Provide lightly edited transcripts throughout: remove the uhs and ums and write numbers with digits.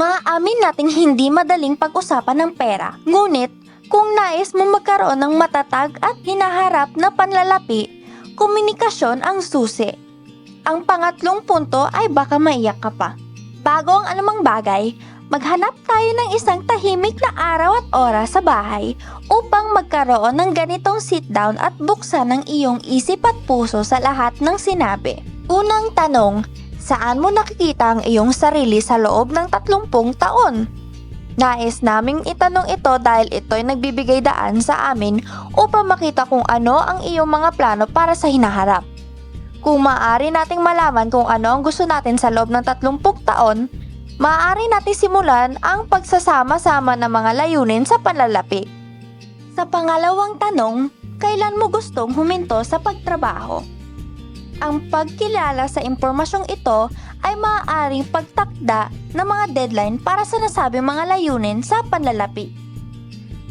Maaamin nating hindi madaling pag-usapan ng pera. Ngunit, kung nais mo magkaroon ng matatag at hinaharap na panlalapi, komunikasyon ang susi. Ang pangatlong punto ay baka maiyak ka pa. Bago ang anumang bagay, maghanap tayo ng isang tahimik na araw at oras sa bahay upang magkaroon ng ganitong sit-down at buksan ng iyong isip at puso sa lahat ng sinabi. Unang tanong, saan mo nakikita ang iyong sarili sa loob ng 30 taon? Nais naming itanong ito dahil ito'y nagbibigay daan sa amin upang makita kung ano ang iyong mga plano para sa hinaharap. Kung maaari nating malaman kung ano ang gusto natin sa loob ng 30 taon, maaari nating simulan ang pagsasama-sama ng mga layunin sa panlalapi. Sa pangalawang tanong, kailan mo gustong huminto sa pagtrabaho? Ang pagkilala sa impormasyong ito ay maaaring pagtakda ng mga deadline para sa nasabing mga layunin sa panlalapi.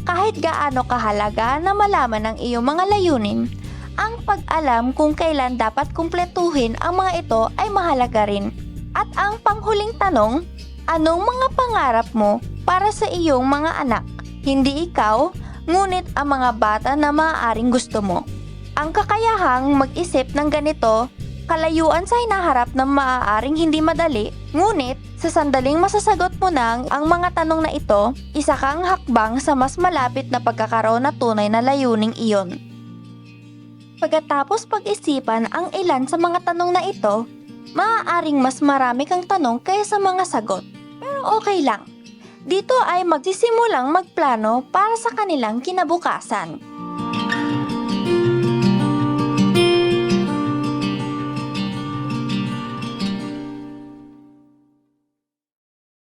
Kahit gaano kahalaga na malaman ang iyong mga layunin, ang pag-alam kung kailan dapat kumpletuhin ang mga ito ay mahalaga rin. At ang panghuling tanong, anong mga pangarap mo para sa iyong mga anak? Hindi ikaw, ngunit ang mga bata na maaaring gusto mo. Ang kakayahang mag-isip ng ganito, kalayuan sa hinaharap na maaaring hindi madali, ngunit sa sandaling masasagot mo na ang mga tanong na ito, isa kang hakbang sa mas malapit na pagkakaroon na tunay na layuning iyon. Pagkatapos pag-isipan ang ilan sa mga tanong na ito, maaaring mas marami kang tanong kaysa mga sagot. Pero okay lang. Dito ay magsisimulang magplano para sa kanilang kinabukasan.